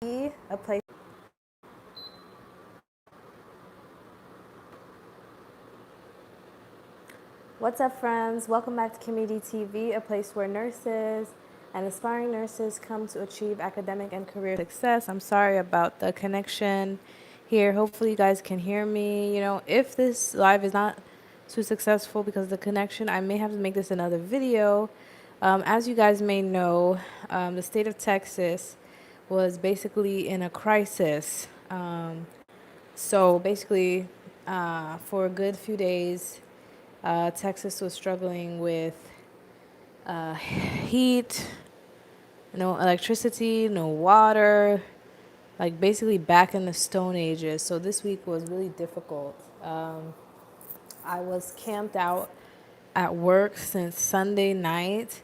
a place. What's up, friends? Welcome back to KimmyDTV, a place where nurses and aspiring nurses come to achieve academic and career success. I'm sorry about the connection here. Hopefully, you guys can hear me. If this live is not too successful because of the connection, I may have to make this another video. As you guys may know, the state of Texas was basically in a crisis. So basically, for a good few days, Texas was struggling with heat, no electricity, no water, like basically back in the Stone Ages. So this week was really difficult. I was camped out at work since Sunday night.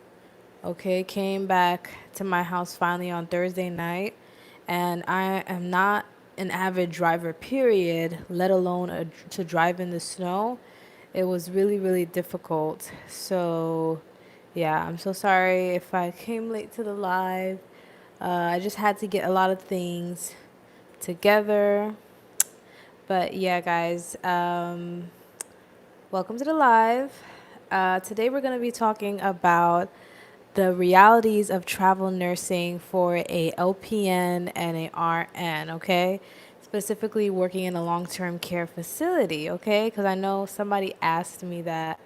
Okay, came back to my house finally on Thursday night, and I am not an avid driver, period, let alone to drive in the snow. It was really, really difficult. So, yeah, I'm so sorry if I came late to the live. I just had to get a lot of things together. But yeah, guys, welcome to the live. Today we're going to be talking about the realities of travel nursing for a LPN and a RN, okay? Specifically working in a long-term care facility, okay? Because I know somebody asked me that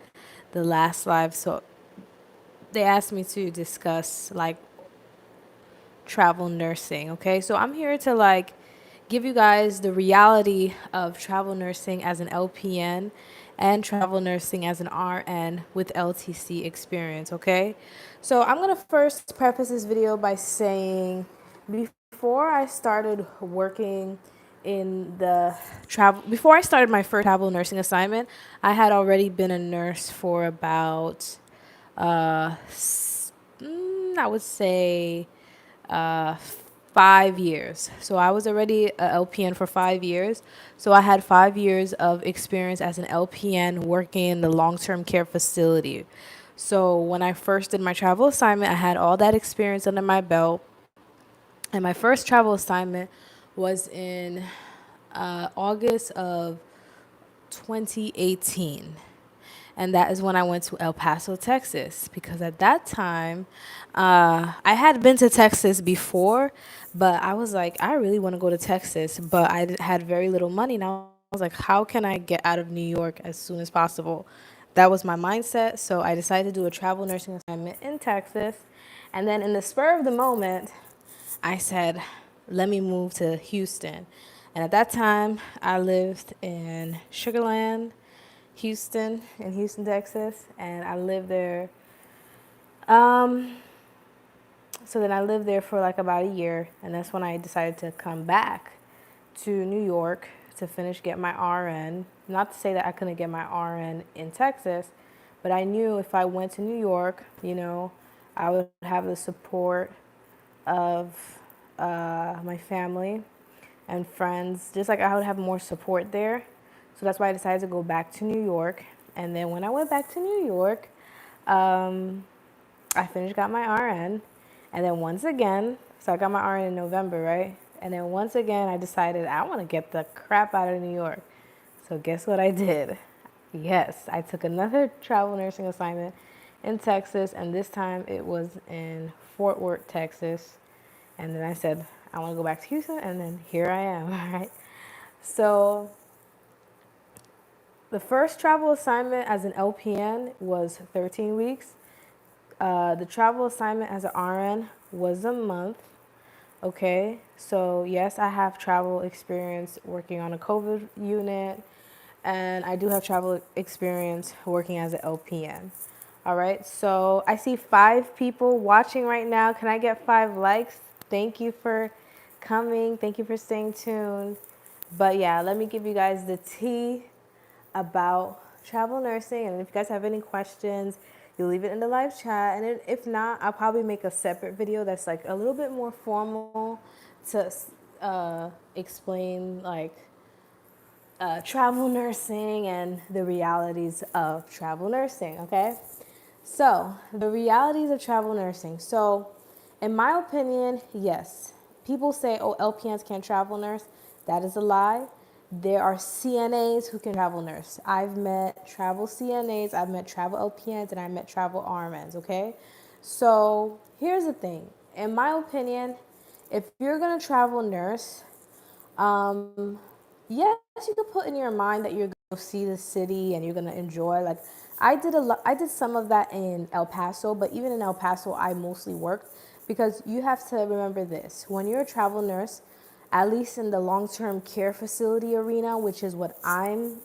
the last live, so they asked me to discuss like travel nursing, okay? So I'm here to like give you guys the reality of travel nursing as an LPN and travel nursing as an RN with LTC experience, okay? So I'm going to first preface this video by saying before I started working in the travel, before I started my first travel nursing assignment, I had already been a nurse for about, I would say, uh, 5 years. So I was already a LPN for 5 years. So I had 5 years of experience as an LPN working in the long-term care facility. So when I first did my travel assignment, I had all that experience under my belt. And my first travel assignment was in August of 2018. And that is when I went to El Paso, Texas, because at that time, I had been to Texas before, but I was like, I really want to go to Texas, but had very little money. Now I was like, how can I get out of New York as soon as possible? That was my mindset. So I decided to do a travel nursing assignment in Texas. And then in the spur of the moment, I said, let me move to Houston. And at that time, I lived in Sugarland, Houston, in Houston, Texas, and I lived there. Um, so then I lived there for like about a year, and that's when I decided to come back to New York to finish get my RN. Not to say that I couldn't get my RN in Texas, but I knew if I went to New York, I would have the support of my family and friends. Just like I would have more support there. So that's why I decided to go back to New York. And then when I went back to New York, I finished got my RN. And then once again, so I got my RN in November, right? And then once again, I decided I want to get the crap out of New York. So guess what I did? Yes, I took another travel nursing assignment in Texas, and this time it was in Fort Worth, Texas. And then I said, I want to go back to Houston, and then here I am, all right? So the first travel assignment as an LPN was 13 weeks. The travel assignment as an RN was a month. Okay, so yes, I have travel experience working on a COVID unit, and I do have travel experience working as an LPN. All right, so I see 5 people watching right now. Can I get 5 likes? Thank you for coming. Thank you for staying tuned. But yeah, let me give you guys the tea about travel nursing. And if you guys have any questions, you leave it in the live chat. And if not, I'll probably make a separate video that's like a little bit more formal to explain like travel nursing and the realities of travel nursing, okay? So, the realities of travel nursing. So, in my opinion, yes, people say, oh, LPNs can't travel nurse. That is a lie. There are CNAs who can travel nurse. I've met travel CNAs, I've met travel LPNs, and I met travel RNs, okay? So here's the thing. In my opinion, if you're gonna travel nurse, um, yes, you could put in your mind that you're gonna see the city and you're gonna enjoy. Like I did some of that in El Paso, but even in El Paso, I mostly worked because you have to remember this: when you're a travel nurse, at least in the long-term care facility arena, which is what I'm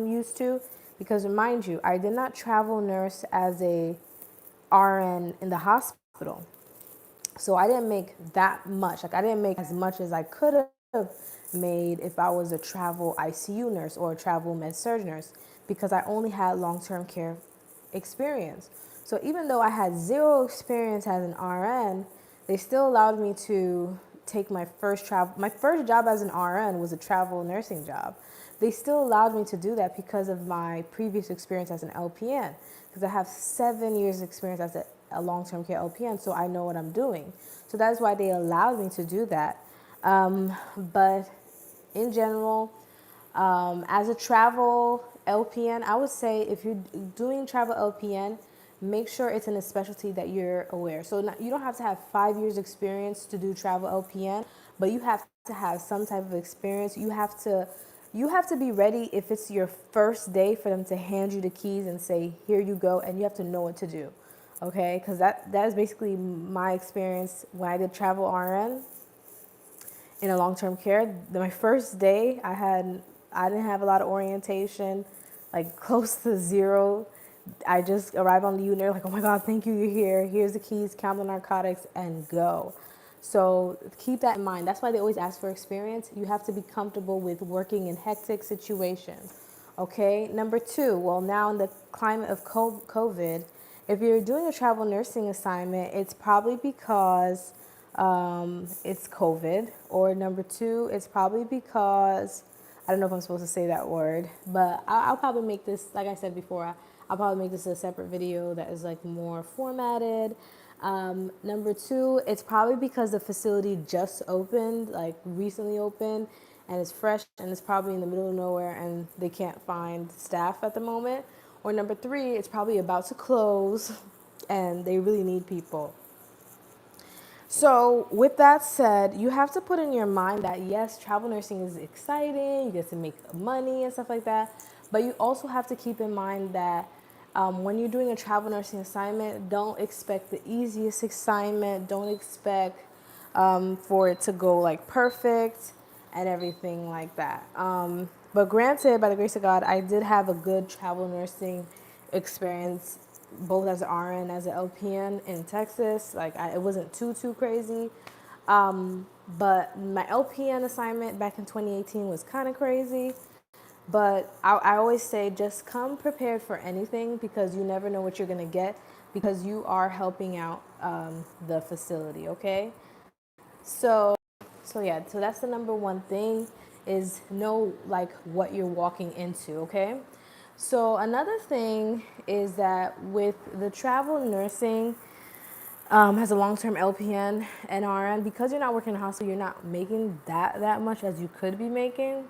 used to. Because remind you, I did not travel nurse as a RN in the hospital. So I didn't make that much. Like I didn't make as much as I could have made if I was a travel ICU nurse or a travel med surg nurse because I only had long-term care experience. So even though I had zero experience as an RN, they still allowed me to take my first travel. My first job as an RN was a travel nursing job. They still allowed me to do that because of my previous experience as an LPN, because I have 7 years experience as a long-term care LPN, so I know what I'm doing. So that's why they allowed me to do that. But in general, as a travel LPN, I would say if you're doing travel LPN, make sure it's in a specialty that you're aware. So not, you don't have to have 5 years experience to do travel LPN, but you have to have some type of experience. You have to be ready if it's your first day for them to hand you the keys and say, here you go, and you have to know what to do. Okay, because that is basically my experience when I did travel RN in a long-term care. My first day, I didn't have a lot of orientation, like close to zero. I just arrived on the unit, like, oh my God, thank you, you're here. Here's the keys, count the narcotics, and go. So keep that in mind. That's why they always ask for experience. You have to be comfortable with working in hectic situations. Okay. Number two, well, now in the climate of COVID, if you're doing a travel nursing assignment, it's probably because it's COVID. Or number two, it's probably because, I don't know if I'm supposed to say that word, but I'll probably make this, like I said before, I'll probably make this a separate video that is like more formatted. Number two, it's probably because the facility just opened, like recently opened, and it's fresh and it's probably in the middle of nowhere and they can't find staff at the moment. Or number three, it's probably about to close and they really need people. So, with that said, you have to put in your mind that yes, travel nursing is exciting, you get to make money and stuff like that, but you also have to keep in mind that when you're doing a travel nursing assignment, don't expect the easiest assignment, don't expect for it to go like perfect and everything like that. But granted, by the grace of God, I did have a good travel nursing experience, both as an RN as an LPN in Texas. Like it wasn't too crazy. But my LPN assignment back in 2018 was kind of crazy. But I always say just come prepared for anything because you never know what you're gonna get because you are helping out the facility. Okay, so so that's the number one thing is know like what you're walking into. Okay, so another thing is that with the travel nursing as a long-term LPN and RN, because you're not working in a hospital, you're not making that much as you could be making.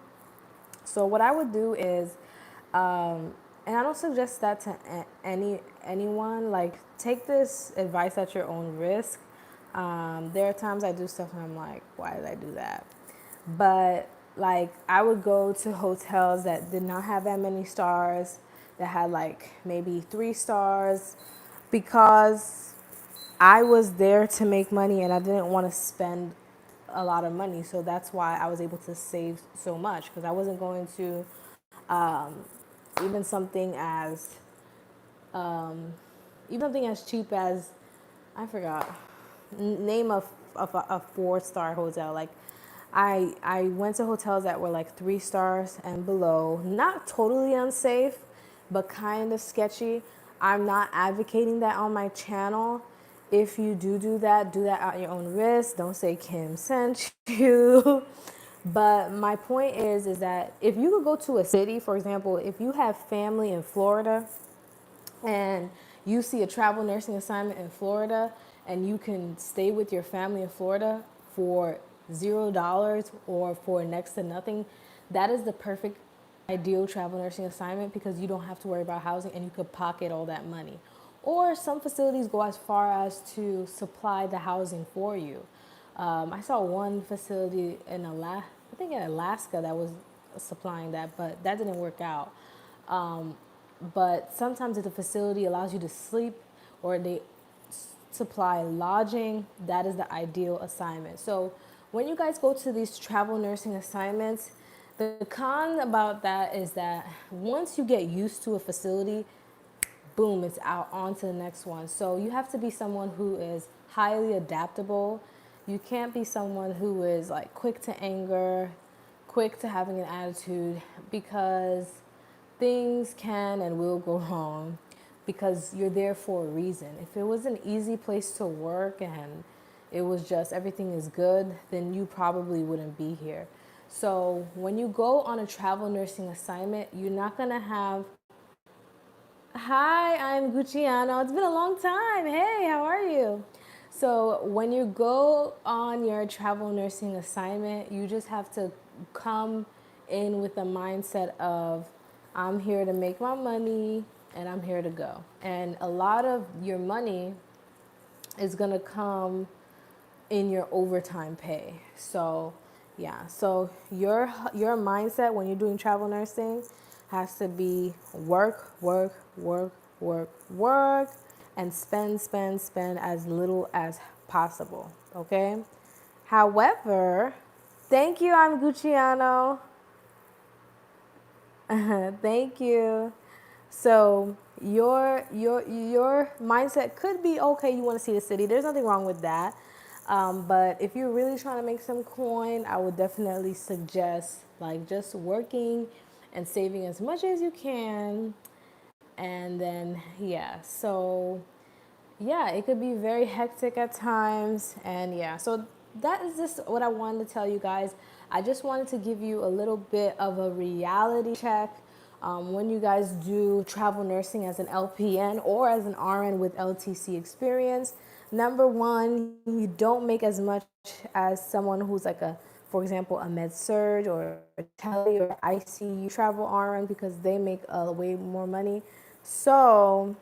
So what I would do is, and I don't suggest that to anyone. Like, take this advice at your own risk. There are times I do stuff and I'm like, why did I do that? But like, I would go to hotels that did not have that many stars, that had like maybe 3 stars, because I was there to make money and I didn't want to spend a lot of money. So that's why I was able to save so much because I wasn't going to even something as cheap as, I forgot, name a 4-star hotel. Like I went to hotels that were like 3 stars and below, not totally unsafe, but kind of sketchy. I'm not advocating that on my channel. If you do that at your own risk. Don't say Kim sent you. But my point is that if you could go to a city, for example, if you have family in Florida and you see a travel nursing assignment in Florida and you can stay with your family in Florida, for $0 or for next to nothing, that is the perfect ideal travel nursing assignment because you don't have to worry about housing and you could pocket all that money. Or some facilities go as far as to supply the housing for you. I saw one facility in I think in Alaska that was supplying that, but that didn't work out. But sometimes if the facility allows you to sleep or they supply lodging, that is the ideal assignment. So when you guys go to these travel nursing assignments, the con about that is that once you get used to a facility, boom, it's out on to the next one. So you have to be someone who is highly adaptable. You can't be someone who is like quick to anger, quick to having an attitude, because things can and will go wrong because you're there for a reason. If it was an easy place to work and it was just everything is good, then you probably wouldn't be here. So when you go on a travel nursing assignment, you're not gonna have, hi, I'm Gucciano. It's been a long time. Hey, how are you? So when you go on your travel nursing assignment, you just have to come in with the mindset of, I'm here to make my money and I'm here to go. And a lot of your money is gonna come in your overtime pay. So yeah, so your mindset when you're doing travel nursing has to be work, work, work, work, work, and spend, spend, spend as little as possible. Okay. However, thank you. I'm Gucciano. Thank you. So your mindset could be okay. You want to see the city. There's nothing wrong with that. But if you're really trying to make some coin, I would definitely suggest like just working and saving as much as you can. And then yeah, so yeah, it could be very hectic at times. And yeah, so that is just what I wanted to tell you guys. I just wanted to give you a little bit of a reality check when you guys do travel nursing as an LPN or as an RN with LTC experience. Number one, you don't make as much as someone who's like a, for example, a med surge or a tele or ICU travel RN because they make way more money. So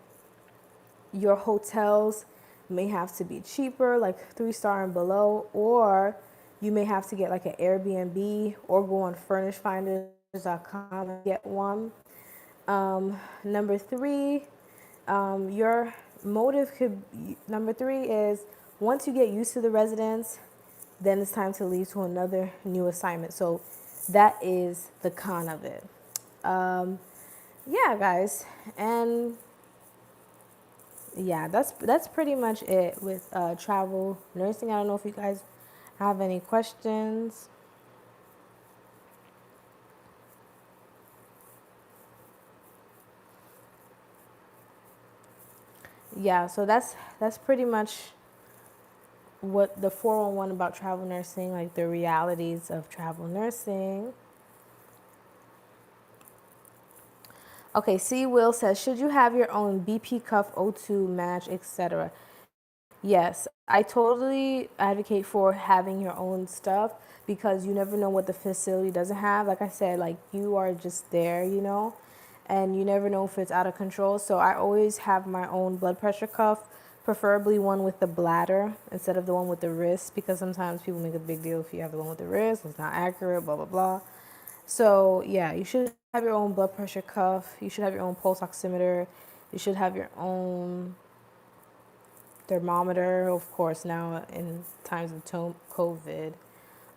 your hotels may have to be cheaper, like 3-star and below, or you may have to get like an Airbnb or go on furnishfinders.com and get one. Number three, your motive could, number three is once you get used to the residence, then it's time to leave to another new assignment. So that is the con of it. Yeah, guys. And yeah, that's pretty much it with travel nursing. I don't know if you guys have any questions. Yeah, so that's pretty much what the 411 about travel nursing, like the realities of travel nursing. Okay, C. Will says, should you have your own BP cuff, O2 match, etc.? Yes, I totally advocate for having your own stuff because you never know what the facility doesn't have. Like I said, like you are just there, and you never know if it's out of control. So I always have my own blood pressure cuff, preferably one with the bladder instead of the one with the wrist because sometimes people make a big deal if you have the one with the wrist, it's not accurate, blah, blah, blah. So yeah, you should have your own blood pressure cuff. You should have your own pulse oximeter. You should have your own thermometer, of course, now in times of COVID.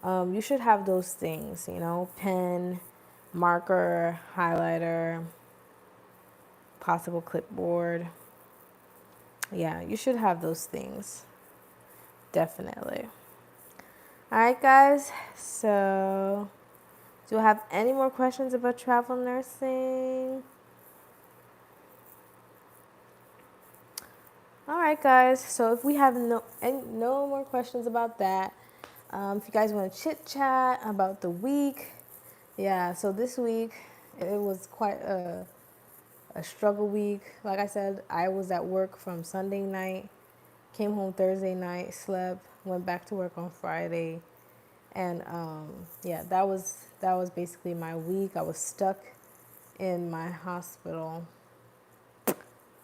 You should have those things, pen, marker, highlighter, possible clipboard. Yeah, you should have those things. Definitely. All right, guys. So, do you have any more questions about travel nursing? All right, guys. So if we have no more questions about that, if you guys want to chit chat about the week, yeah. So this week it was quite a struggle week. Like I said, I was at work from Sunday night, came home Thursday night, slept, Went back to work on Friday, and yeah, that was basically my week. I was stuck in my hospital.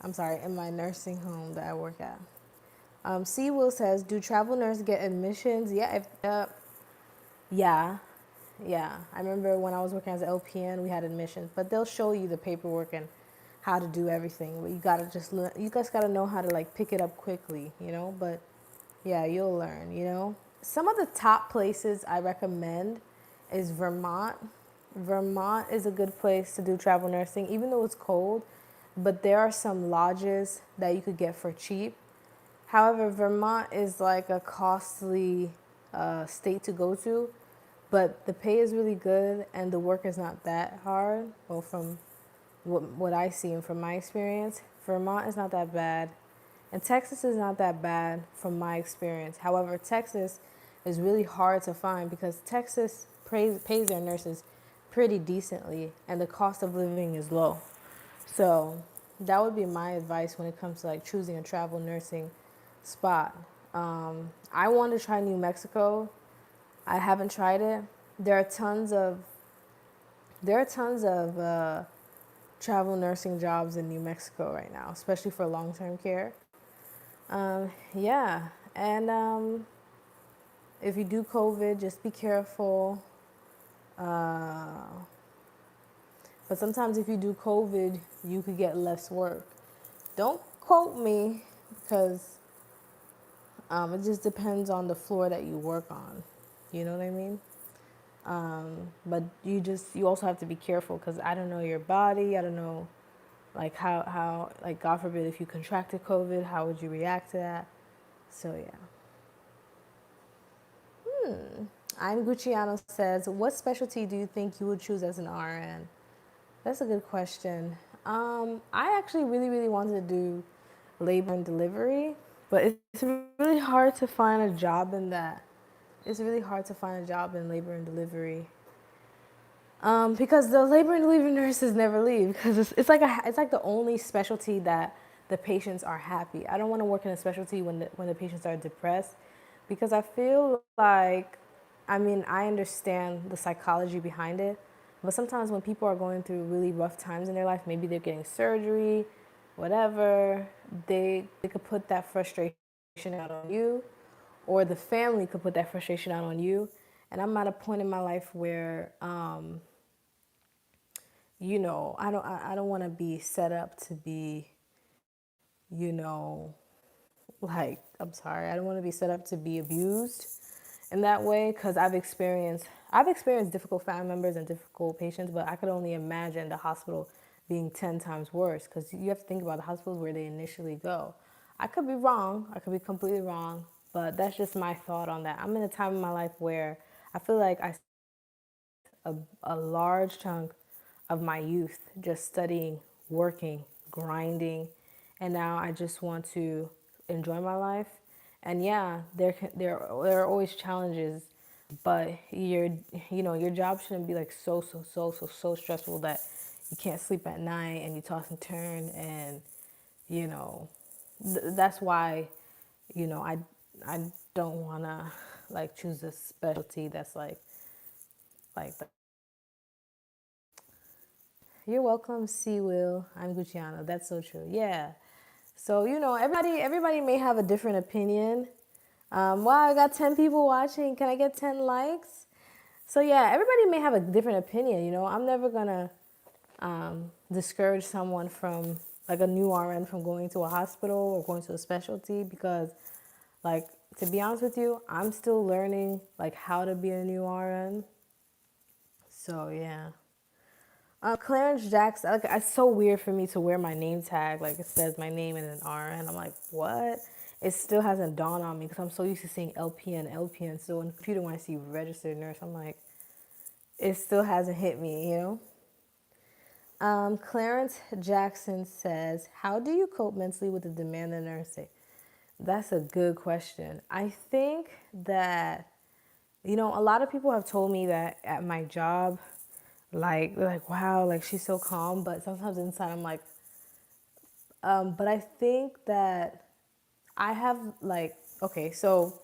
I'm sorry, in my nursing home that I work at. C. Will says, "Do travel nurses get admissions?" Yeah, yeah, yeah. I remember when I was working as an LPN, we had admissions, but they'll show you the paperwork and how to do everything. But you guys gotta know how to like pick it up quickly, you know. But yeah, you'll learn, you know. Some of the top places I recommend is Vermont. Vermont is a good place to do travel nursing, even though it's cold. But there are some lodges that you could get for cheap. However, Vermont is like a costly state to go to, but the pay is really good and the work is not that hard. Well, from what I see and from my experience, Vermont is not that bad. And Texas is not that bad from my experience. However, Texas is really hard to find because Texas pays their nurses pretty decently and the cost of living is low. So that would be my advice when it comes to like choosing a travel nursing spot. I want to try New Mexico. I haven't tried it. There are tons of travel nursing jobs in New Mexico right now, especially for long-term care. Yeah, and if you do COVID, just be careful. Uh, but sometimes if you do COVID, you could get less work. Don't quote me because it just depends on the floor that you work on. You know what I mean? But you also have to be careful because I don't know your body. I don't know like how like God forbid if you contracted COVID, how would you react to that? So yeah. I'm Gucciano says, what specialty do you think you would choose as an RN? That's a good question. I actually really wanted to do labor and delivery, but it's really hard to find a job in that. It's really hard to find a job in labor and delivery. Because the labor and delivery nurses never leave because it's like the only specialty that the patients are happy. I don't want to work in a specialty when the patients are depressed because I feel like I mean I understand the psychology behind it, but sometimes when people are going through really rough times in their life, maybe they're getting surgery, whatever, they could put that frustration out on you, or the family could put that frustration out on you. And I'm at a point in my life where I don't want to be set up to be, you know, like I'm sorry, I don't want to be set up to be abused in that way because I've experienced difficult family members and difficult patients, but I could only imagine the hospital being 10 times worse because you have to think about the hospitals where they initially go. I could be wrong, I could be completely wrong, but that's just my thought on that. I'm in a time in my life where I feel like a large chunk of my youth just studying, working, grinding, and now I just want to enjoy my life. And yeah, there are always challenges, but your job shouldn't be like so stressful that you can't sleep at night and you toss and turn and you know that's why I don't want to like choose a specialty that's like You're welcome, C. Will. I'm Gucciano. That's so true. Yeah. So everybody may have a different opinion. Wow, I got 10 people watching. Can I get 10 likes? So yeah, everybody may have a different opinion. I'm never gonna discourage someone from like a new RN from going to a hospital or going to a specialty because, like, to be honest with you, I'm still learning like how to be a new RN. So yeah. Clarence Jackson, like, it's so weird for me to wear my name tag. Like, it says my name and an R, and I'm like, what? It still hasn't dawned on me because I'm so used to seeing LPN, LPN. So on the computer, when I see registered nurse, I'm like, it still hasn't hit me, you know? Clarence Jackson says, how do you cope mentally with the demand of nursing? That's a good question. I think that, a lot of people have told me that at my job, like, they're like, wow, like she's so calm. But sometimes inside I'm like, but I think that I have like, okay, so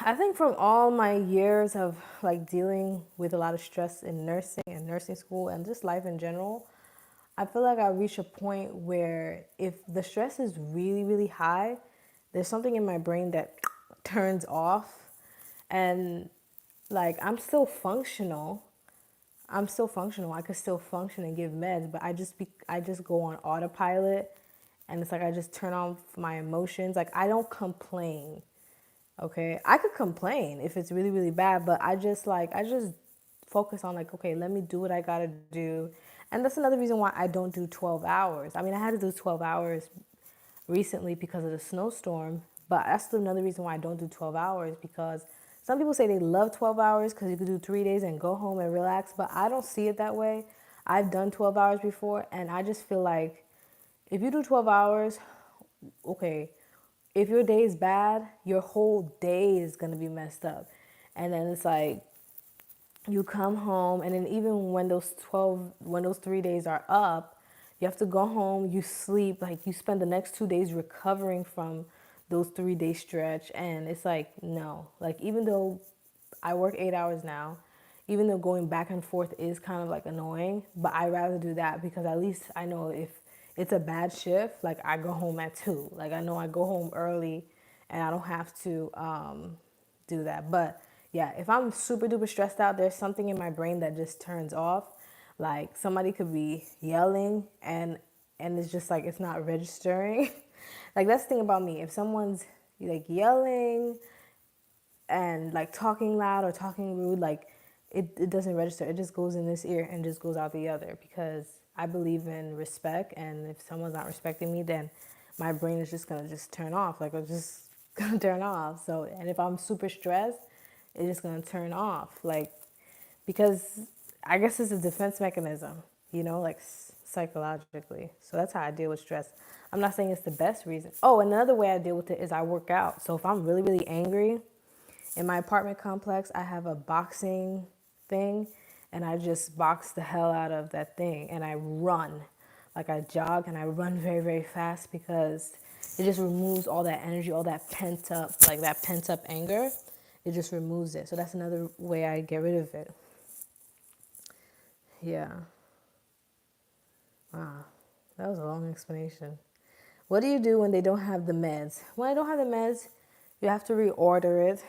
I think from all my years of like dealing with a lot of stress in nursing and nursing school and just life in general, I feel like I reach a point where if the stress is really, really high, there's something in my brain that turns off, and like I'm still functional. I could still function and give meds, but I just go on autopilot, and it's like I just turn off my emotions. Like I don't complain. Okay, I could complain if it's really really bad, but I just focus on like, okay, let me do what I gotta do, and that's another reason why I don't do 12 hours. I mean, I had to do 12 hours recently because of the snowstorm, but that's another reason why I don't do 12 hours, because some people say they love 12 hours because you could do 3 days and go home and relax, but I don't see it that way. I've done 12 hours before, and I just feel like if you do 12 hours, okay, if your day is bad, your whole day is gonna be messed up. And then it's like you come home, and then even when those 3 days are up, you have to go home, you sleep, like you spend the next 2 days recovering from those 3 day stretch. And it's like, no, like even though I work 8 hours now, even though going back and forth is kind of like annoying, but I rather do that because at least I know if it's a bad shift, like I go home at 2. Like I know I go home early and I don't have to do that. But yeah, if I'm super duper stressed out, there's something in my brain that just turns off. Like somebody could be yelling, and it's just like it's not registering. Like that's the thing about me. If someone's like yelling and like talking loud or talking rude, like it doesn't register. It just goes in this ear and just goes out the other, because I believe in respect, and if someone's not respecting me, then my brain is just gonna just turn off. Like it's just gonna turn off. So, and if I'm super stressed, it's just gonna turn off. Like, because I guess it's a defense mechanism, like psychologically. So that's how I deal with stress. I'm not saying it's the best reason. Oh, another way I deal with it is I work out. So if I'm really, really angry, in my apartment complex, I have a boxing thing, and I just box the hell out of that thing, and I run. Like I jog and I run very, very fast, because it just removes all that energy, all that pent up anger. It just removes it. So that's another way I get rid of it. Yeah. Wow. That was a long explanation. What do you do when they don't have the meds? When I don't have the meds, you have to reorder it.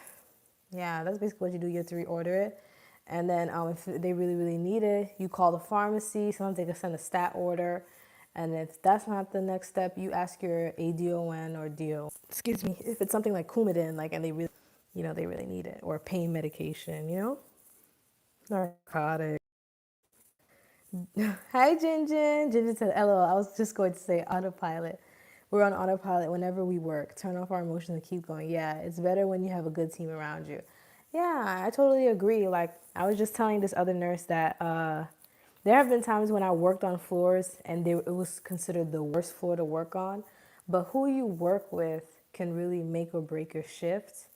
Yeah, that's basically what you do. You have to reorder it. And then if they really, really need it, you call the pharmacy. Sometimes they can send a stat order. And if that's not the next step, you ask your ADON or DO. Excuse me. If it's something like Coumadin, like, and they really, they really need it, or pain medication, narcotic. Hi, Jinjin. Jinjin said, LOL. I was just going to say autopilot. We're on autopilot whenever we work. Turn off our emotions and keep going. Yeah, it's better when you have a good team around you. Yeah, I totally agree. Like, I was just telling this other nurse that there have been times when I worked on floors and it was considered the worst floor to work on. But who you work with can really make or break your shift.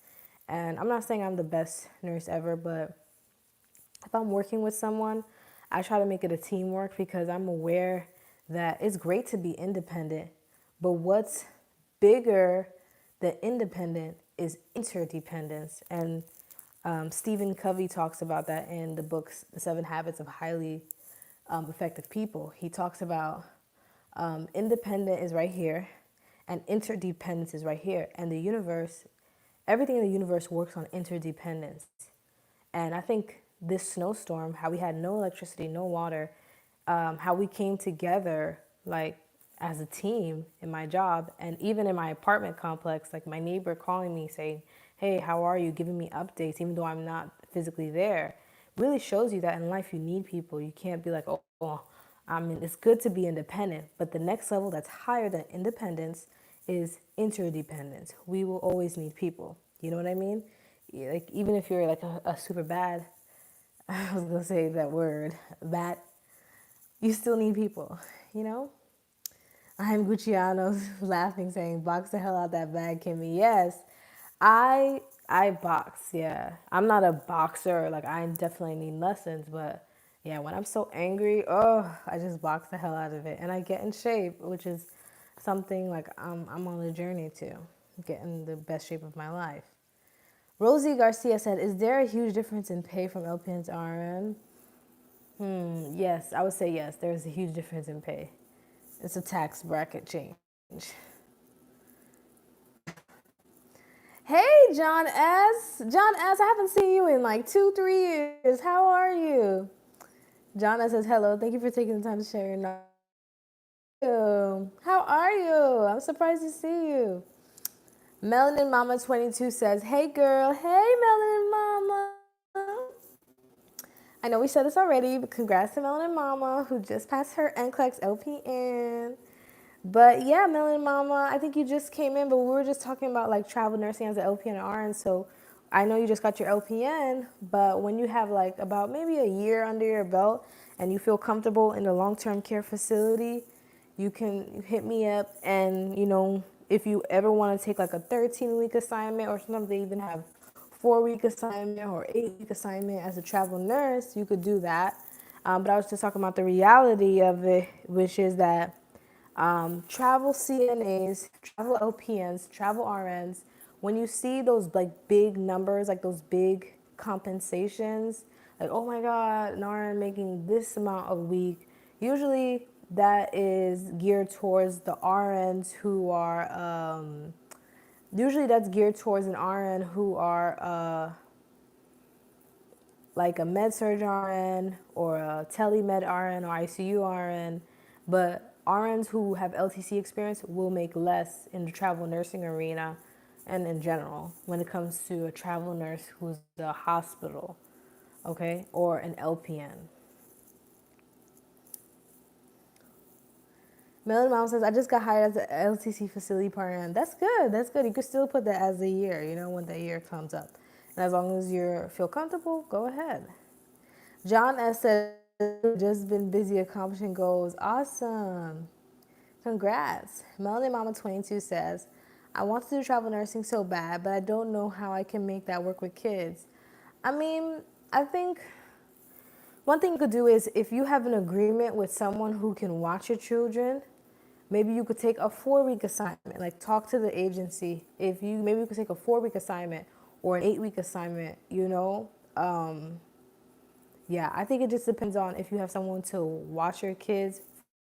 And I'm not saying I'm the best nurse ever, but if I'm working with someone, I try to make it a teamwork, because I'm aware that it's great to be independent, but what's bigger than independent is interdependence. And Stephen Covey talks about that in the book The 7 Habits of Highly Effective People. He talks about independent is right here, and interdependence is right here. And the universe, everything in the universe works on interdependence. And I think this snowstorm, how we had no electricity, no water, how we came together like as a team in my job, and even in my apartment complex, like my neighbor calling me saying, hey, how are you? Giving me updates, even though I'm not physically there, really shows you that in life you need people. You can't be like, oh, well, I mean, it's good to be independent, but the next level that's higher than independence is interdependence. We will always need people. You know what I mean? Like, even if you're like a super bad, I was gonna say that word, bad, you still need people, you know? I'm Gucciano's laughing, saying, box the hell out that bag, Kimmy. Yes, I I box, yeah. I'm not a boxer, like I definitely need lessons, but yeah, when I'm so angry, oh, I just box the hell out of it. And I get in shape, which is something like I'm on a journey to get in the best shape of my life. Rosie Garcia said, is there a huge difference in pay from LPN to RN? Yes, I would say yes. There's a huge difference in pay. It's a tax bracket change. Hey, John S. John S., I haven't seen you in like 2, 3 years. How are you? John S. says, hello. Thank you for taking the time to share your knowledge. How are you? I'm surprised to see you. Melanin Mama 22 says, hey, girl. Hey, Melanin Mama. I know we said this already, but congrats to Melanin Mama who just passed her NCLEX LPN. But yeah, Melanin Mama, I think you just came in, but we were just talking about like travel nursing as an LPN and RN. So I know you just got your LPN, but when you have like about maybe a year under your belt and you feel comfortable in a long-term care facility, you can hit me up. And you know, if you ever want to take like a 13-week assignment, or sometimes they even have 4-week assignment or 8-week assignment as a travel nurse, you could do that. But I was just talking about the reality of it, which is that travel CNAs, travel LPNs, travel RNs, when you see those like big numbers, like those big compensations, like, oh my God, an RN making this amount a week, usually that is geared towards the RNs who are, usually that's geared towards an RN who are like a med surg RN or a telemed RN or ICU RN, but RNs who have LTC experience will make less in the travel nursing arena and in general when it comes to a travel nurse who's a hospital, okay, or an LPN. Melon Mom says, I just got hired as an LTC facility partner. That's good. That's good. You could still put that as a year, you know, when that year comes up. And as long as you feel comfortable, go ahead. John S. said, just been busy accomplishing goals. Awesome. Congrats. Melanie Mama 22 says, I want to do travel nursing so bad, but I don't know how I can make that work with kids. I mean, I think one thing you could do is if you have an agreement with someone who can watch your children, maybe you could take a 4-week assignment. Like talk to the agency. If you maybe you could take a 4-week assignment or an 8-week assignment, you know. Yeah, I think it just depends on if you have someone to watch your kids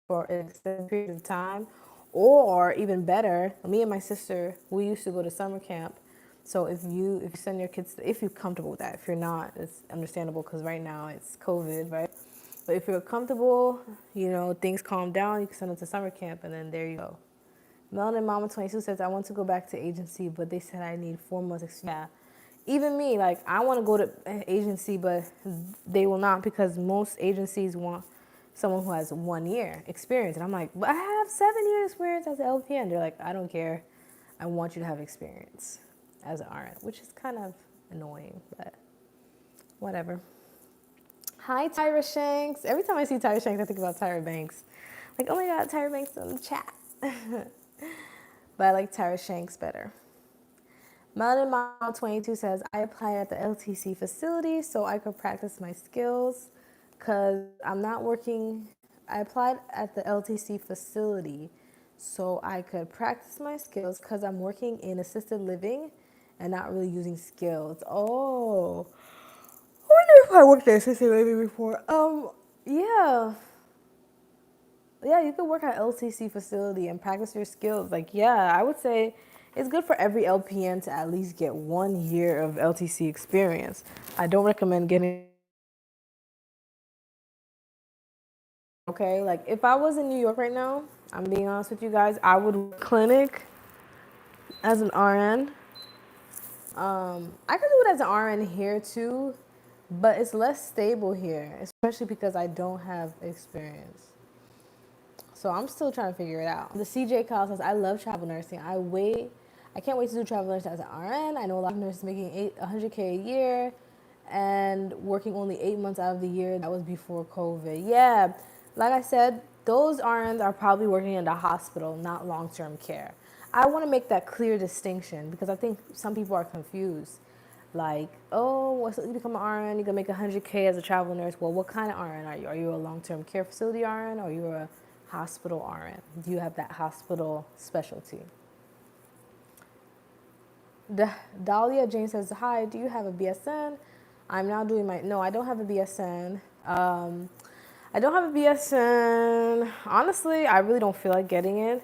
for an extended period of time, or even better, me and my sister, we used to go to summer camp. So if you send your kids, if you're comfortable with that, if you're not, it's understandable because right now it's COVID, right? But if you're comfortable, you know, things calm down, you can send them to summer camp, and then there you go. Melanin Mama 22 says, I want to go back to agency, but they said I need 4 months experience. Yeah. Even me, like, I want to go to agency, but they will not because most agencies want someone who has 1 year experience. And I'm like, but I have 7 years experience as an LPN. They're like, I don't care. I want you to have experience as an RN, which is kind of annoying, but whatever. Hi, Tyra Shanks. Every time I see Tyra Shanks, I think about Tyra Banks. Like, oh my God, Tyra Banks in the chat. But I like Tyra Shanks better. Melody Mile 22 says, I applied at the LTC facility so I could practice my skills because I'm not working. I applied at the LTC facility so I could practice my skills because I'm working in assisted living and not really using skills. Oh, I wonder if I worked at assisted living before. Yeah. Yeah, you could work at LTC facility and practice your skills. Like, yeah, I would say it's good for every LPN to at least get 1 year of LTC experience. I don't recommend getting, okay, like if I was in New York right now, I'm being honest with you guys, I would work clinic as an RN. I could do it as an RN here too, but it's less stable here, especially because I don't have experience. So I'm still trying to figure it out. The CJ Kyle says, I love travel nursing. I can't wait to do travel nursing as an RN. I know a lot of nurses making 100K a year and working only 8 months out of the year. That was before COVID. Yeah, like I said, those RNs are probably working in the hospital, not long-term care. I want to make that clear distinction because I think some people are confused. Like, oh, so you become an RN, you can make 100K as a travel nurse. Well, what kind of RN are you? Are you a long-term care facility RN or are you a hospital RN? Do you have that hospital specialty? Dahlia Jane says, hi, do you have a BSN? I'm now doing my, no, I don't have a BSN. I don't have a BSN. Honestly, I really don't feel like getting it.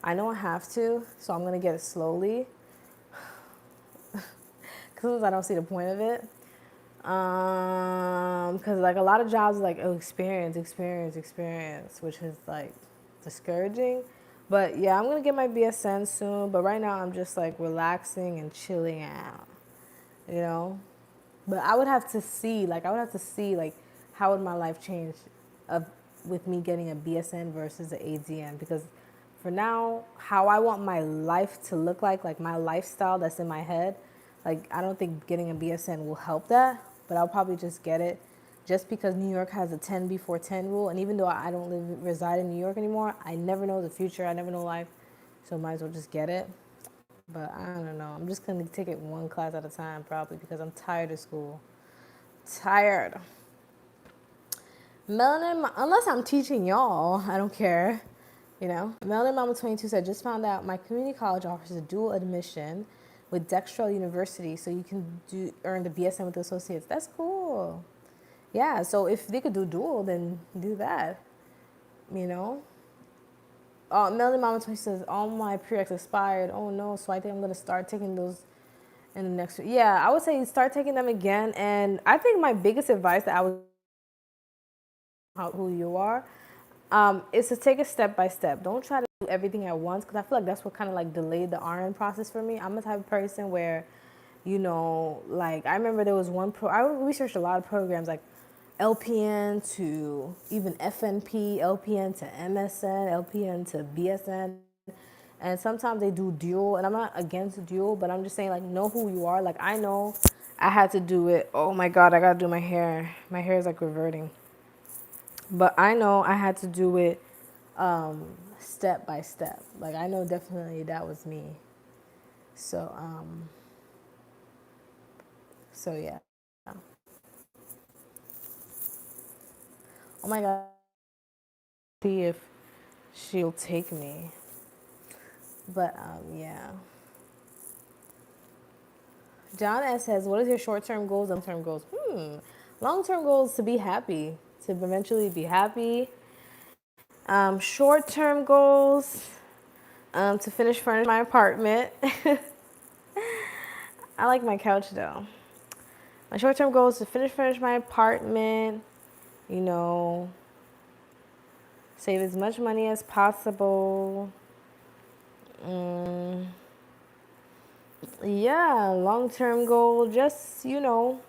I know I have to, so I'm going to get it slowly because I don't see the point of it. Because like a lot of jobs are like, oh, experience, experience, experience, which is like discouraging. But yeah, I'm gonna get my BSN soon. But right now, I'm just like relaxing and chilling out, you know. But I would have to see, like, how would my life change, of with me getting a BSN versus an ADN? Because for now, how I want my life to look like my lifestyle that's in my head, like I don't think getting a BSN will help that. But I'll probably just get it, just because New York has a 10 before 10 rule, and even though I don't reside in New York anymore, I never know the future. I never know life, so might as well just get it. But I don't know. I'm just gonna take it one class at a time, probably, because I'm tired of school. Tired. Melanin, unless I'm teaching y'all, I don't care. You know, Melanin Mama 22 said, just found out my community college offers a dual admission with Dextrell University, so you can earn the BSN with the associates. That's cool. Yeah, so if they could do dual, then do that. You know. Melanin Mama 22 says, all my prereqs expired. Oh no, so I think I'm gonna start taking those in the next. Yeah, I would say start taking them again. And I think my biggest advice that I would, who you are, is to take it step by step. Don't try to do everything at once, because I feel like that's what kind of like delayed the RN process for me. I'm the type of person where, you know, like I remember there was I researched a lot of programs like LPN to even FNP, LPN to MSN, LPN to BSN. And sometimes they do dual, and I'm not against dual, but I'm just saying, like, know who you are. Like, I know I had to do it. Oh my God, I gotta do my hair. My hair is like reverting. But I know I had to do it step by step. Like, I know definitely that was me. So, so yeah. Oh my God, see if she'll take me. But yeah. John S says, what is your short-term goals and long-term goals? Long-term goals to be happy, to eventually be happy. Short-term goals, to finish furnishing my apartment. I like my couch though. My short-term goal is to furnish my apartment, you know, save as much money as possible. Yeah, long-term goal, just, you know,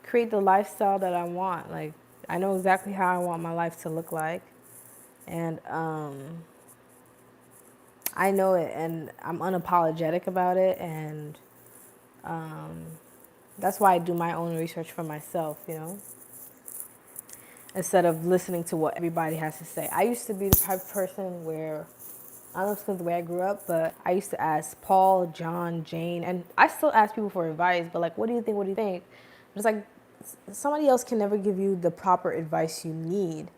create the lifestyle that I want. Like, I know exactly how I want my life to look like. And I know it, and I'm unapologetic about it. And that's why I do my own research for myself, you know, instead of listening to what everybody has to say. I used to be the type of person where, I don't know if it's because of the way I grew up, but I used to ask Paul, John, Jane, and I still ask people for advice, but like, what do you think? What do you think? It's like somebody else can never give you the proper advice you need.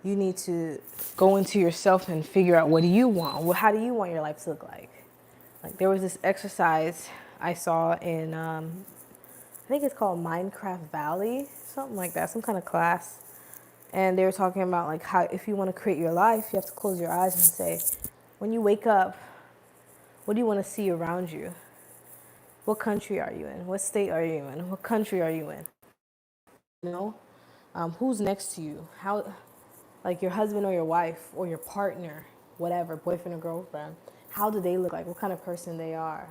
You need to go into yourself and figure out, what do you want? How do you want your life to look like? Like, there was this exercise I saw in, I think it's called Minecraft Valley, something like that, some kind of class. And they were talking about like how, if you want to create your life, you have to close your eyes and say, when you wake up, what do you want to see around you? What country are you in? What state are you in? What country are you in? You know, who's next to you? How, like your husband or your wife or your partner, whatever, boyfriend or girlfriend. How do they look like? What kind of person they are?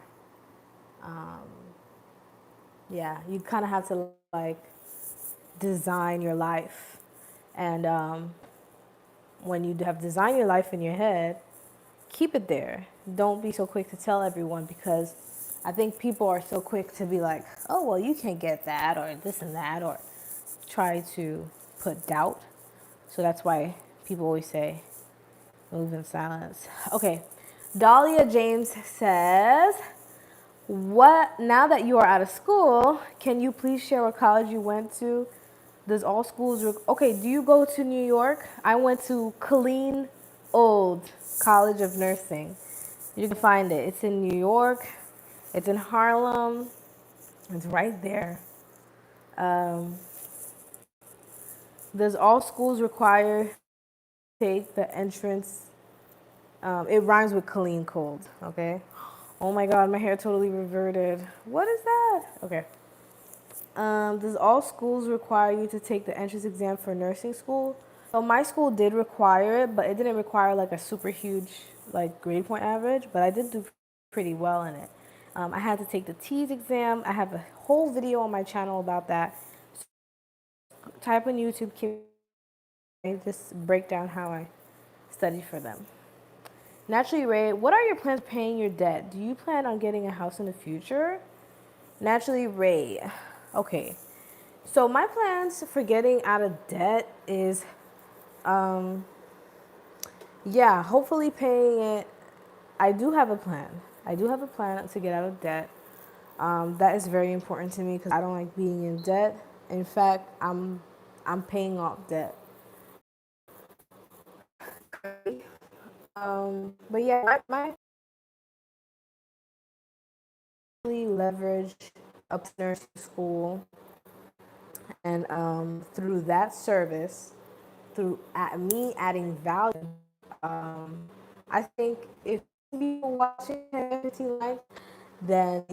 Yeah, you kind of have to like design your life, and when you have designed your life in your head, keep it there. Don't be so quick to tell everyone, because I think people are so quick to be like, oh, well, you can't get that or this and that, or try to put doubt. So that's why people always say, move in silence. Okay. Dahlia James says, what, now that you are out of school, can you please share what college you went to? Does all schools, okay, do you go to New York? I went to Colleen Old College of Nursing. You can find it. It's in New York. It's in Harlem. It's right there. Um, does all schools require take the entrance? It rhymes with clean cold. Okay. Oh my God, my hair totally reverted. What is that? Okay. Does all schools require you to take the entrance exam for nursing school? So my school did require it, but it didn't require like a super huge like grade point average. But I did do pretty well in it. I had to take the T's exam. I have a whole video on my channel about that. Type on YouTube, just break down how I studied for them. Naturally, Ray, what are your plans for paying your debt? Do you plan on getting a house in the future? Naturally, Ray. Okay. So my plans for getting out of debt is, yeah, hopefully paying it. I do have a plan. I do have a plan to get out of debt. That is very important to me because I don't like being in debt. In fact, I'm paying off debt. But yeah, my leverage up to nursing school, and through that service, through me adding value, I think if people watching have 15 likes, then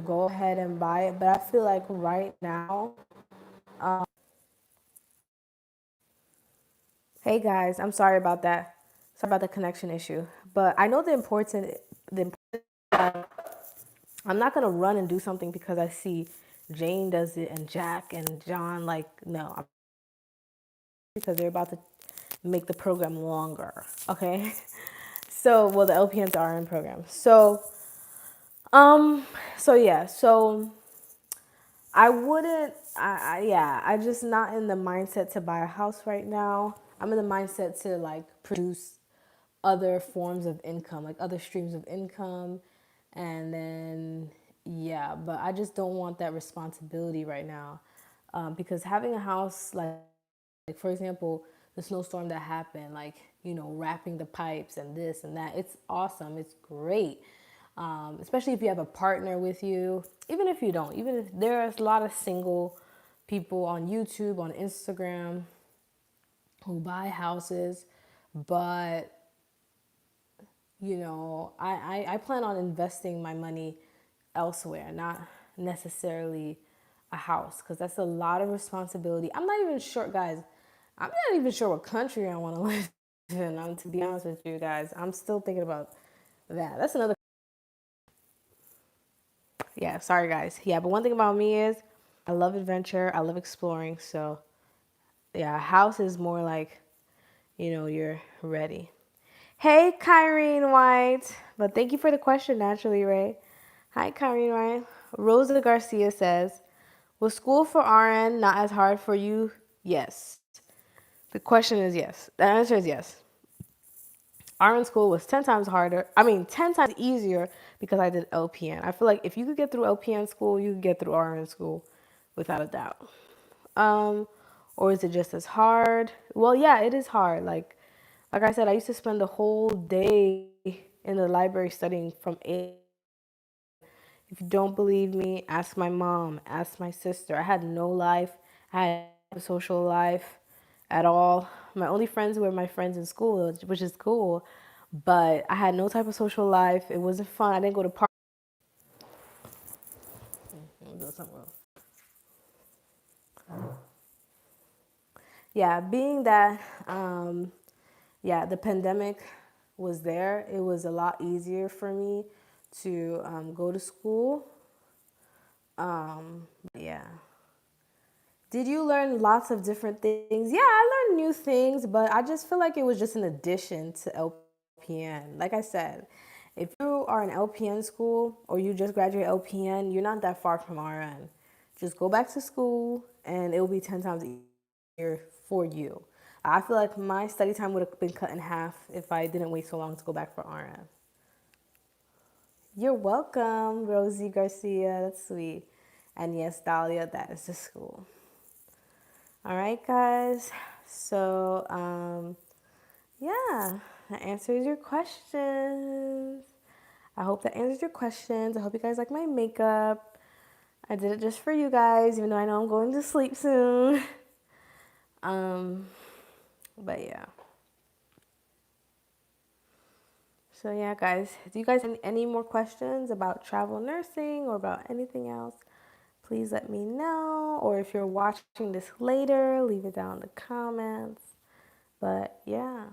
go ahead and buy it. But I feel like right now, hey guys, I'm sorry about that. Sorry about the connection issue. But I know the I'm not gonna run and do something because I see Jane does it and Jack and John. Like, no, because they're about to make the program longer. Okay, so well, the LPN to RN program. Um, so yeah, so I wouldn't. Yeah, I just not in the mindset to buy a house right now. I'm in the mindset to like produce other forms of income, like other streams of income, and then yeah. But I just don't want that responsibility right now, because having a house, like for example, the snowstorm that happened, like wrapping the pipes and this and that, it's awesome, it's great. Especially if you have a partner with you, even if you don't, even if there's a lot of single people on YouTube, on Instagram, who buy houses, but I plan on investing my money elsewhere, not necessarily a house, because that's a lot of responsibility. I'm not even sure, guys. I'm not even sure what country I want to live in. To be honest with you guys, I'm still thinking about that. That's another. Yeah, sorry guys. Yeah, but one thing about me is I love adventure. I love exploring. So yeah, a house is more like, you're ready. Hey, Kyrene White. But thank you for the question, Naturally Ray. Hi, Kyrene White. Rosa Garcia says, was school for RN not as hard for you? Yes. The question is yes. The answer is yes. RN school was 10 times harder. I mean, 10 times easier because I did LPN. I feel like if you could get through LPN school, you could get through RN school without a doubt. Um, or is it just as hard? Well, yeah, it is hard. Like I said, I used to spend the whole day in the library studying from 8. If you don't believe me, ask my mom, ask my sister. I had no life. I had no social life at all. My only friends were my friends in school, which is cool. But I had no type of social life. It wasn't fun. I didn't go to parties. Yeah, being that, yeah, the pandemic was there, it was a lot easier for me to go to school. Yeah. Did you learn lots of different things? Yeah, I learned new things, but I just feel like it was just an addition to LPN. Like I said, if you are in LPN school or you just graduate LPN, you're not that far from RN. Just go back to school and it will be 10 times easier for you. I feel like my study time would have been cut in half if I didn't wait so long to go back for RN. You're welcome, Rosie Garcia. That's sweet. And yes, Dahlia, that is the school. All right, guys. So, yeah, that answers your questions. I hope that answers your questions. I hope you guys like my makeup. I did it just for you guys, even though I know I'm going to sleep soon. um, but yeah. So yeah, guys, do you guys have any more questions about travel nursing or about anything else? Please let me know. Or if you're watching this later, leave it down in the comments. But yeah.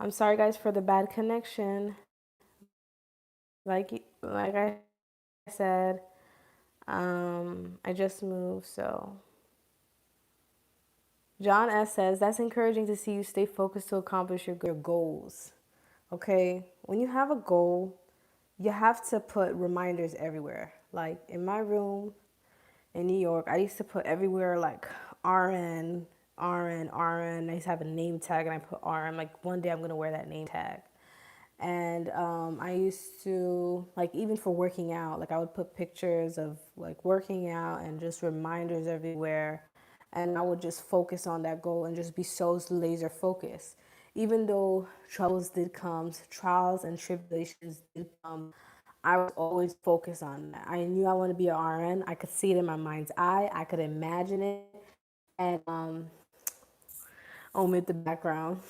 I'm sorry guys for the bad connection. Like I said, I just moved, so John S says that's encouraging to see you stay focused to accomplish your goals. Okay? When you have a goal, you have to put reminders everywhere. Like in my room in New York, I used to put everywhere like RN, RN, RN. I used to have a name tag and I put RN. Like one day I'm gonna wear that name tag. And I used to, like, even for working out, like I would put pictures of like working out and just reminders everywhere. And I would just focus on that goal and just be so laser focused. Even though trials and tribulations did come, I was always focused on that. I knew I wanted to be an RN. I could see it in my mind's eye. I could imagine it. And omit the background.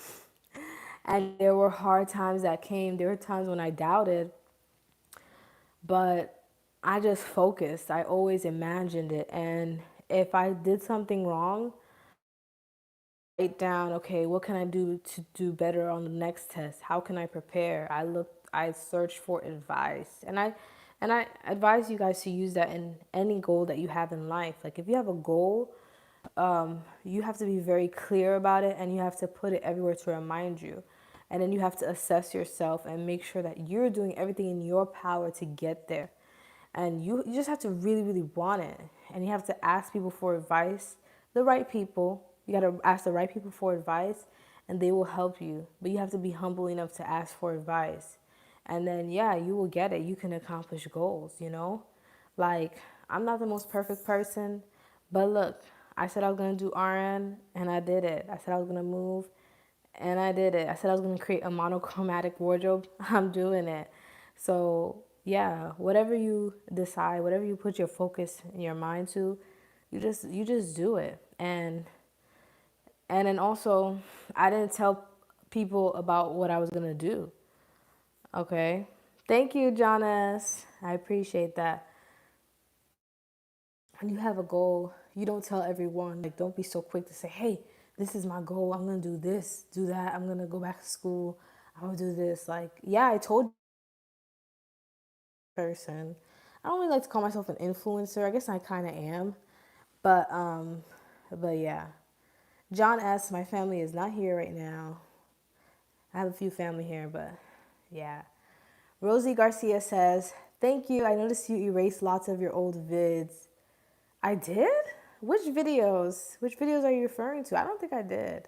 And there were hard times that came. There were times when I doubted, but I just focused. I always imagined it. And if I did something wrong, write down, okay, what can I do to do better on the next test? How can I prepare? I searched for advice. And I advise you guys to use that in any goal that you have in life. Like if you have a goal, you have to be very clear about it and you have to put it everywhere to remind you. And then you have to assess yourself and make sure that you're doing everything in your power to get there. And you just have to really, really want it. And you have to ask people for advice, the right people. You got to ask the right people for advice and they will help you. But you have to be humble enough to ask for advice. And then, yeah, you will get it. You can accomplish goals, you know? Like, I'm not the most perfect person, but look, I said I was going to do RN and I did it. I said I was going to move and I did it. I said I was going to create a monochromatic wardrobe. I'm doing it. So, yeah, whatever you decide, whatever you put your focus in your mind to, you just do it. And then also, I didn't tell people about what I was going to do. Okay? Thank you, Jonas. I appreciate that. When you have a goal, you don't tell everyone. Like, don't be so quick to say, hey, this is my goal. I'm going to do this, do that. I'm going to go back to school. I'm going to do this. Like, yeah, I told you person. I don't really like to call myself an influencer. I guess I kind of am. But, um, but yeah. John S., my family is not here right now. I have a few family here, but yeah. Rosie Garcia says, thank you. I noticed you erased lots of your old vids. I did? Which videos? Which videos are you referring to? I don't think I did.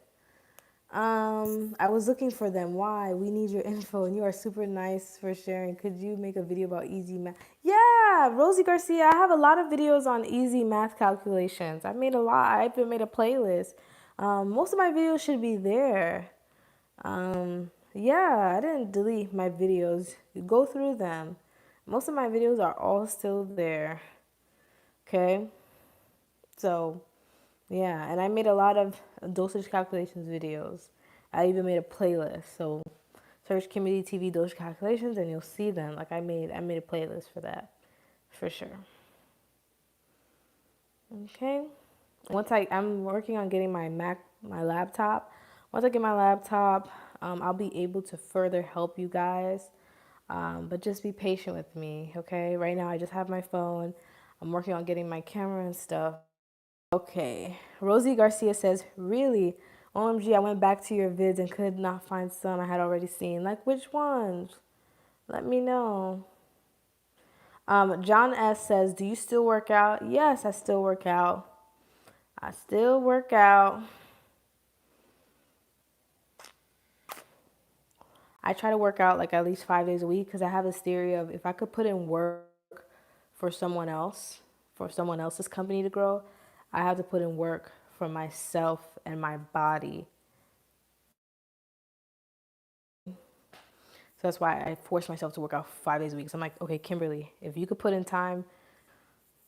I was looking for them. Why? We need your info, and you are super nice for sharing. Could you make a video about easy math? Yeah, Rosie Garcia. I have a lot of videos on easy math calculations. I made a lot. I even made a playlist. Most of my videos should be there. Yeah, I didn't delete my videos. You go through them. Most of my videos are all still there. Okay. So, yeah, and I made a lot of dosage calculations videos. I even made a playlist. So, search KimmyDTV dosage calculations and you'll see them. Like I made a playlist for that, for sure. Okay. I'm working on getting my laptop. Once I get my laptop, I'll be able to further help you guys. But just be patient with me, okay? Right now, I just have my phone. I'm working on getting my camera and stuff. Okay. Rosie Garcia says, really? OMG, I went back to your vids and could not find some I had already seen. Like, which ones? Let me know. John S. says, do you still work out? Yes, I still work out. I still work out. I try to work out like at least 5 days a week because I have this theory of if I could put in work for someone else, for someone else's company to grow, I have to put in work for myself and my body So that's why I force myself to work out 5 days a week. So I'm like, okay, Kimberly, if you could put in time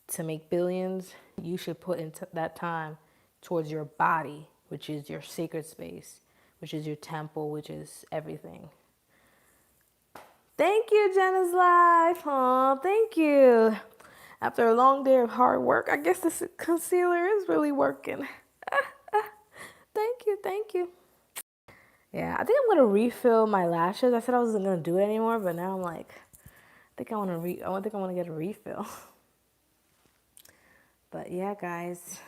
to make billions, you should put into that time towards your body, which is your sacred space, which is your temple, which is everything. Thank you, Jenna's Life. Aw, thank you. After a long day of hard work, I guess this concealer is really working. Thank you, thank you. Yeah, I think I'm gonna refill my lashes. I said I wasn't gonna do it anymore, but now I'm like, I think I wanna get a refill. But yeah, guys.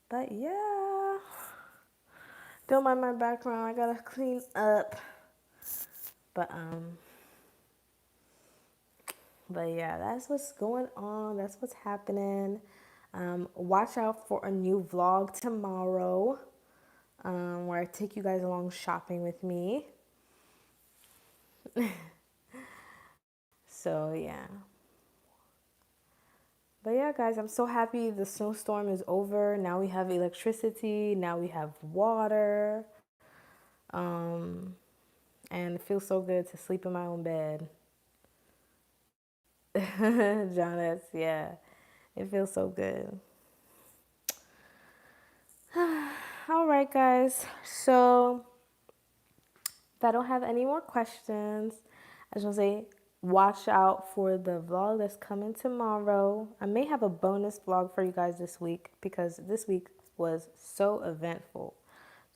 But yeah. Don't mind my background. I gotta clean up. But yeah, that's what's going on. That's what's happening. Watch out for a new vlog tomorrow, where I take you guys along shopping with me. So yeah. But yeah, guys, I'm so happy the snowstorm is over. Now we have electricity. Now we have water. And it feels so good to sleep in my own bed. Jonas, yeah. It feels so good. All right, guys. So if I don't have any more questions, I just want to say watch out for the vlog that's coming tomorrow. I may have a bonus vlog for you guys this week because this week was so eventful.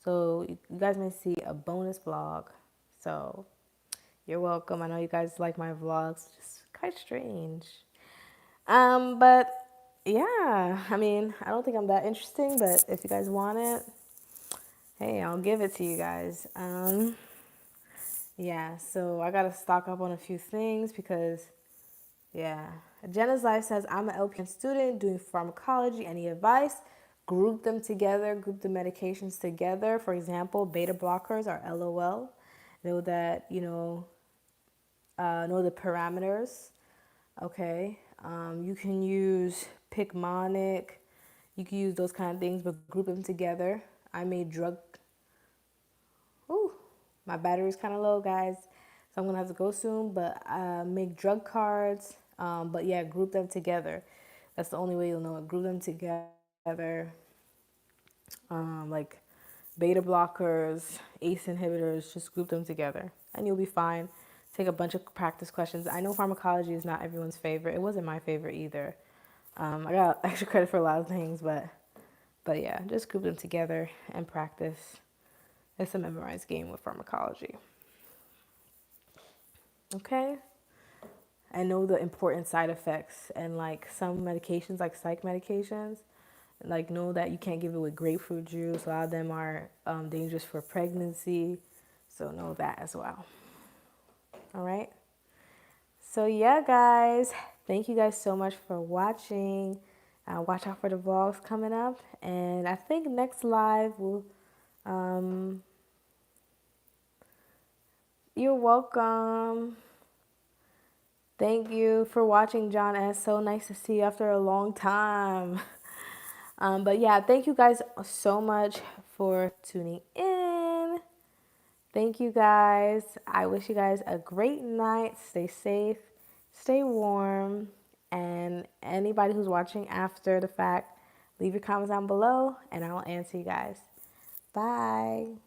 So you guys may see a bonus vlog. So you're welcome. I know you guys like my vlogs. Just quite strange. But yeah, I mean, I don't think I'm that interesting, but if you guys want it, hey, I'll give it to you guys. Yeah, so I gotta stock up on a few things because, yeah. Jenna's Life says, I'm an LPN student doing pharmacology. Any advice? Group them together, group the medications together. For example, beta blockers are LOL. Know that, know the parameters. Okay. You can use Picmonic. You can use those kind of things, but group them together. I made drug. Ooh, my battery's kind of low, guys. So I'm gonna have to go soon. But make drug cards. But yeah, group them together. That's the only way you'll know it. Group them together. Like beta blockers, ACE inhibitors. Just group them together, and you'll be fine. Take a bunch of practice questions. I know pharmacology is not everyone's favorite. It wasn't my favorite either. I got extra credit for a lot of things, but yeah, just group them together and practice. It's a memorized game with pharmacology. Okay? I know the important side effects and like some medications, like psych medications, like know that you can't give it with grapefruit juice. A lot of them are dangerous for pregnancy. So know that as well. All right? So yeah, guys, thank you guys so much for watching. Watch out for the vlogs coming up, and I think next live will. You're welcome. Thank you for watching, John S. So nice to see you after a long time. But yeah, thank you guys so much for tuning in. Thank you guys. I wish you guys a great night. Stay safe, stay warm, and anybody who's watching after the fact, leave your comments down below and I will answer you guys. Bye.